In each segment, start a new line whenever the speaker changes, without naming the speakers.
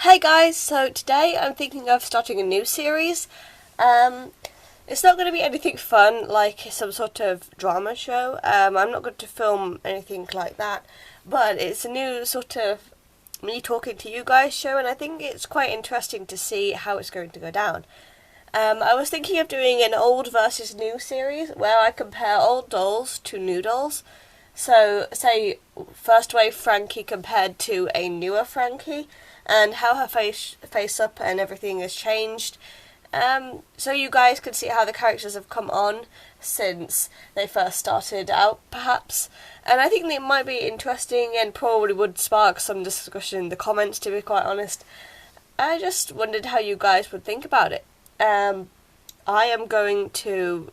Hey guys, so today I'm thinking of starting a new series. It's not going to be anything fun like some sort of drama show. I'm not going to film anything like that, but it's a new sort of me talking to you guys show, and I think it's quite interesting to see how it's going to go down. I was thinking of doing an old versus new series where I compare old dolls to new dolls. So, say, first wave Frankie compared to a newer Frankie, and how her face up and everything has changed. So you guys can see how the characters have come on since they first started out, perhaps. And I think it might be interesting and probably would spark some discussion in the comments, to be quite honest. I just wondered how you guys would think about it. I am going to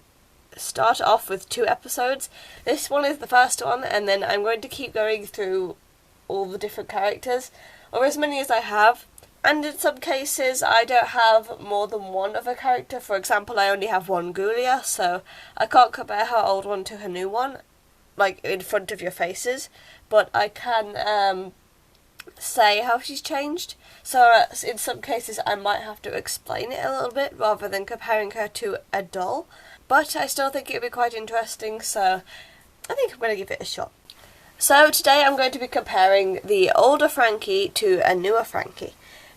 start off with 2 episodes. This one is the first one, and then I'm going to keep going through all the different characters, or as many as I have. And in some cases I don't have more than one of a character. For example, I only have one Ghoulia, so I can't compare her old one to her new one, like in front of your faces, but I can say how she's changed. So in some cases I might have to explain it a little bit rather than comparing her to a doll. But I still think it would be quite interesting, so I think I'm going to give it a shot. So today I'm going to be comparing the older Frankie to a newer Frankie.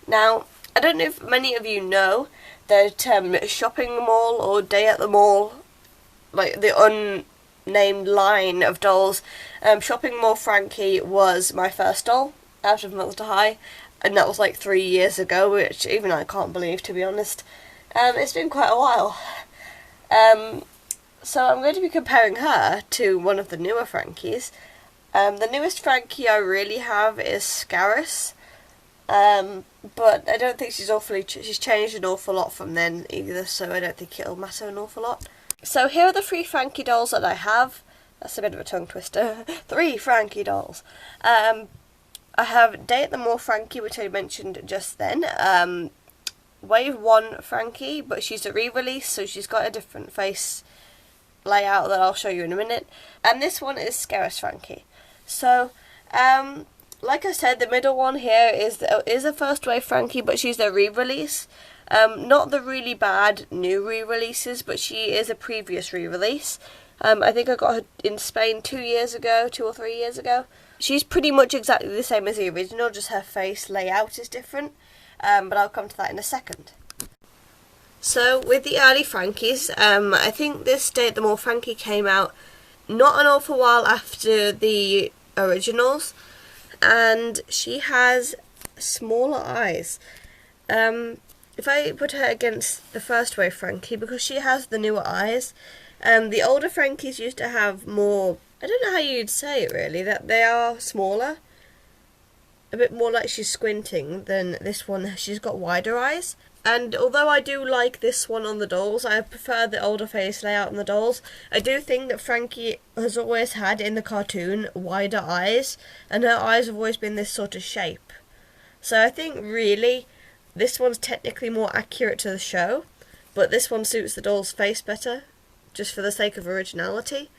Now, I don't know if many of you know that shopping mall or day at the mall, like the unnamed line of dolls, shopping mall Frankie was my first doll out of Monster High, and that was like 3 years ago, which even I can't believe, to be honest. It's been quite a while. So I'm going to be comparing her to one of the newer Frankies. The newest Frankie I really have is Scarus, but I don't think she's changed an awful lot from then either, so I don't think it'll matter an awful lot. So here are the 3 Frankie dolls that I have. That's a bit of a tongue twister. 3 Frankie dolls. I have Day at the Mall Frankie, which I mentioned just then. Wave 1 Frankie, but she's a re-release, so she's got a different face layout that I'll show you in a minute. And this one is Scarus Frankie. So, like I said, the middle one here is a first wave Frankie, but she's a re-release. Not the really bad new re-releases, but she is a previous re-release. I think I got her in Spain 2 or 3 years ago. She's pretty much exactly the same as the original, just her face layout is different. But I'll come to that in a second. So, with the early Frankies, I think this Day at the Mall Frankie came out not an awful while after the originals, and she has smaller eyes. If I put her against the first wave Frankie, because she has the newer eyes, the older Frankies used to have more, I don't know how you'd say it really, that they are smaller. A bit more like she's squinting than this one. She's got wider eyes. And although I do like this one on the dolls, I prefer the older face layout on the dolls. I do think that Frankie has always had, in the cartoon, wider eyes, and her eyes have always been this sort of shape. So I think, really, this one's technically more accurate to the show, but this one suits the doll's face better, just for the sake of originality.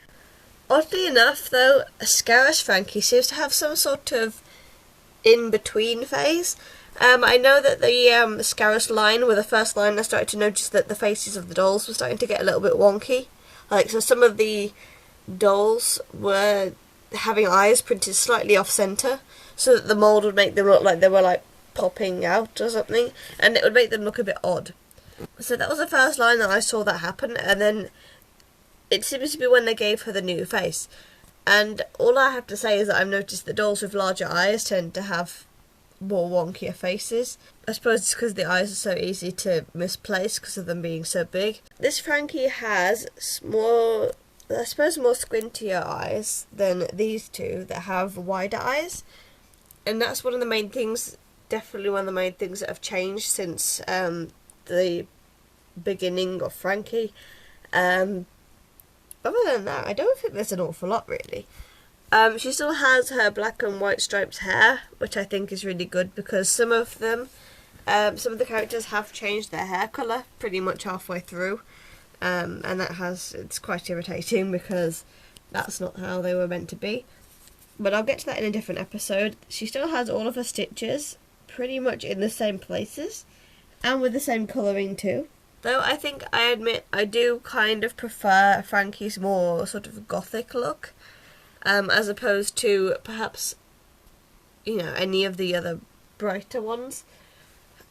Oddly enough, though, Scarus Frankie seems to have some sort of in-between phase. I know that the Scarus line were the first line I started to notice that the faces of the dolls were starting to get a little bit wonky. So some of the dolls were having eyes printed slightly off-centre, so that the mould would make them look like they were like popping out or something, and it would make them look a bit odd. So that was the first line that I saw that happen, and then it seems to be when they gave her the new face. And all I have to say is that I've noticed that dolls with larger eyes tend to have more wonkier faces. I suppose it's because the eyes are so easy to misplace because of them being so big. This Frankie has more squintier eyes than these two that have wider eyes. And that's one of the main things, definitely one of the main things that have changed since the beginning of Frankie. Other than that, I don't think there's an awful lot, really. She still has her black and white striped hair, which I think is really good, because some of the characters have changed their hair colour pretty much halfway through, and it's quite irritating, because that's not how they were meant to be. But I'll get to that in a different episode. She still has all of her stitches, pretty much in the same places and with the same colouring too. Though I think, I admit, I do kind of prefer Frankie's more sort of gothic look, as opposed to perhaps, you know, any of the other brighter ones.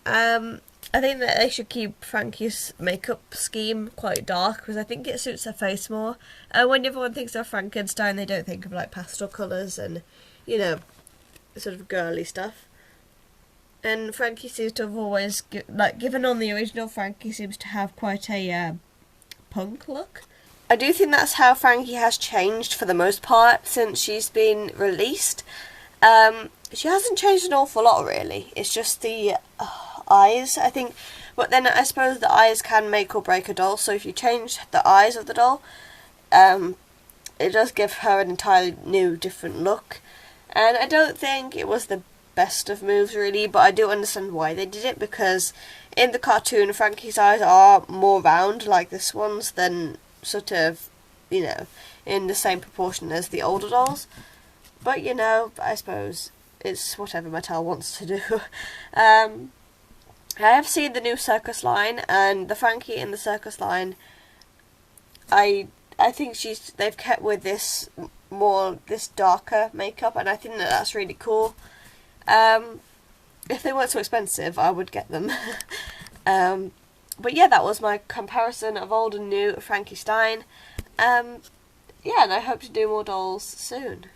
I think that they should keep Frankie's makeup scheme quite dark, because I think it suits her face more. When everyone thinks of Frankenstein, they don't think of like pastel colours and, you know, sort of girly stuff. And Frankie seems to have always, given on the original, Frankie seems to have quite a punk look. I do think that's how Frankie has changed for the most part since she's been released. She hasn't changed an awful lot, really. It's just the eyes, I think. But then I suppose the eyes can make or break a doll, so if you change the eyes of the doll, it does give her an entirely new, different look. And I don't think it was the best of moves, really, but I do understand why they did it, because in the cartoon Frankie's eyes are more round like this one's than sort of, you know, in the same proportion as the older dolls. But, you know, I suppose it's whatever Mattel wants to do. I have seen the new circus line, and the Frankie in the circus line, I think they've kept with this darker makeup, and I think that's really cool. If they weren't so expensive, I would get them. But yeah, that was my comparison of old and new Frankie Stein. Yeah, and I hope to do more dolls soon.